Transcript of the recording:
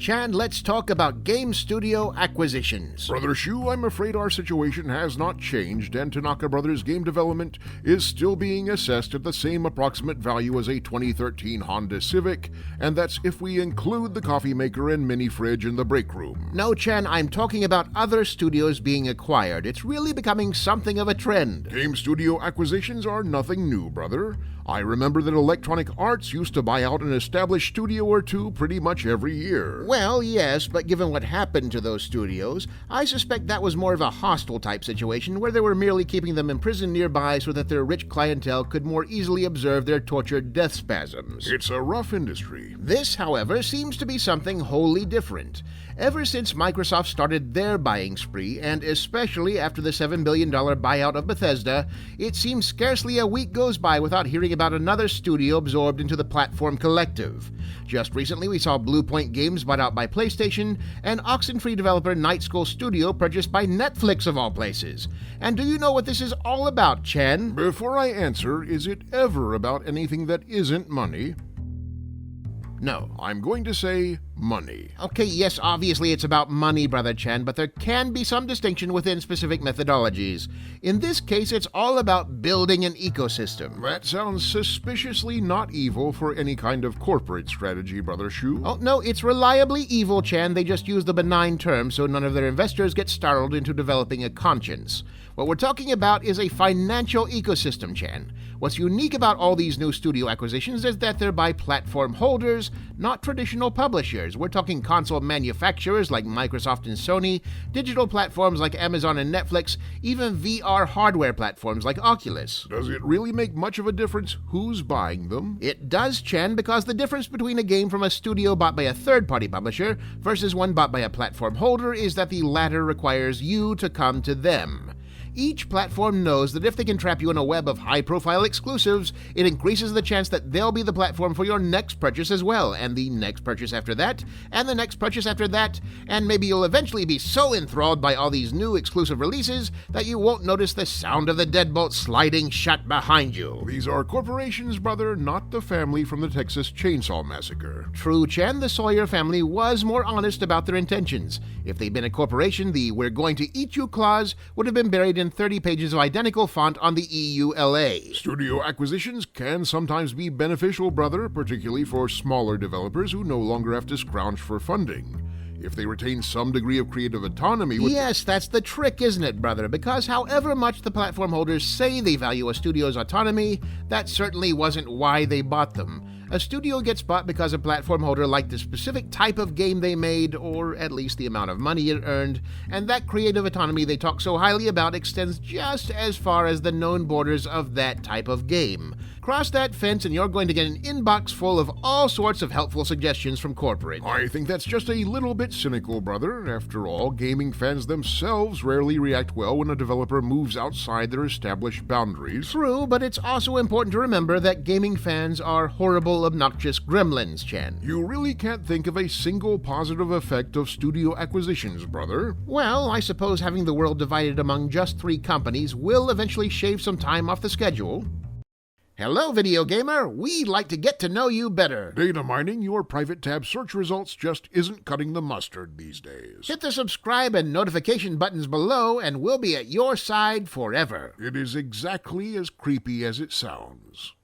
Chan, let's talk about game studio acquisitions. Brother Shu, I'm afraid our situation has not changed, and Tanaka Brothers game development is still being assessed at the same approximate value as a 2013 Honda Civic, and that's if we include the coffee maker and mini fridge in the break room. No, Chan, I'm talking about other studios being acquired. It's really becoming something of a trend. Game studio acquisitions are nothing new, brother. I remember that Electronic Arts used to buy out an established studio or two pretty much every year. Well, yes, but given what happened to those studios, I suspect that was more of a hostile type situation where they were merely keeping them imprisoned nearby so that their rich clientele could more easily observe their tortured death spasms. It's a rough industry. This, however, seems to be something wholly different. Ever since Microsoft started their buying spree, and especially after the $7 billion buyout of Bethesda, it seems scarcely a week goes by without hearing about another studio absorbed into the Platform Collective. Just recently, we saw Bluepoint Games bought out by PlayStation, and Oxenfree developer Night School Studio purchased by Netflix of all places. And do you know what this is all about, Chen? Before I answer, is it ever about anything that isn't money? No. I'm going to say money. Okay, yes, obviously it's about money, Brother Chen, but there can be some distinction within specific methodologies. In this case, it's all about building an ecosystem. That sounds suspiciously not evil for any kind of corporate strategy, Brother Shu. Oh, no, it's reliably evil, Chan. They just use the benign term so none of their investors get startled into developing a conscience. What we're talking about is a financial ecosystem, Chan. What's unique about all these new studio acquisitions is that they're by platform holders, not traditional publishers. We're talking console manufacturers like Microsoft and Sony, digital platforms like Amazon and Netflix, even VR hardware platforms like Oculus. Does it really make much of a difference who's buying them? It does, Chen, because the difference between a game from a studio bought by a third-party publisher versus one bought by a platform holder is that the latter requires you to come to them. Each platform knows that if they can trap you in a web of high-profile exclusives, it increases the chance that they'll be the platform for your next purchase as well, and the next purchase after that, and the next purchase after that, and maybe you'll eventually be so enthralled by all these new exclusive releases that you won't notice the sound of the deadbolt sliding shut behind you. These are corporations, brother, not the family from the Texas Chainsaw Massacre. True, Chen, the Sawyer family was more honest about their intentions. If they'd been a corporation, the "we're going to eat you" clause would have been buried in 30 pages of identical font on the EULA. Studio acquisitions can sometimes be beneficial, brother, particularly for smaller developers who no longer have to scrounge for funding. If they retain some degree of creative autonomy with... Yes, that's the trick, isn't it, brother? Because however much the platform holders say they value a studio's autonomy, that certainly wasn't why they bought them. A studio gets bought because a platform holder liked the specific type of game they made, or at least the amount of money it earned, and that creative autonomy they talk so highly about extends just as far as the known borders of that type of game. Cross that fence and you're going to get an inbox full of all sorts of helpful suggestions from corporate. I think that's just a little bit cynical, brother. After all, gaming fans themselves rarely react well when a developer moves outside their established boundaries. True, but it's also important to remember that gaming fans are horrible, obnoxious gremlins, Chen. You really can't think of a single positive effect of studio acquisitions, brother. Well, I suppose having the world divided among just 3 companies will eventually shave some time off the schedule. Hello, video gamer. We'd like to get to know you better. Data mining your private tab search results just isn't cutting the mustard these days. Hit the subscribe and notification buttons below and we'll be at your side forever. It is exactly as creepy as it sounds.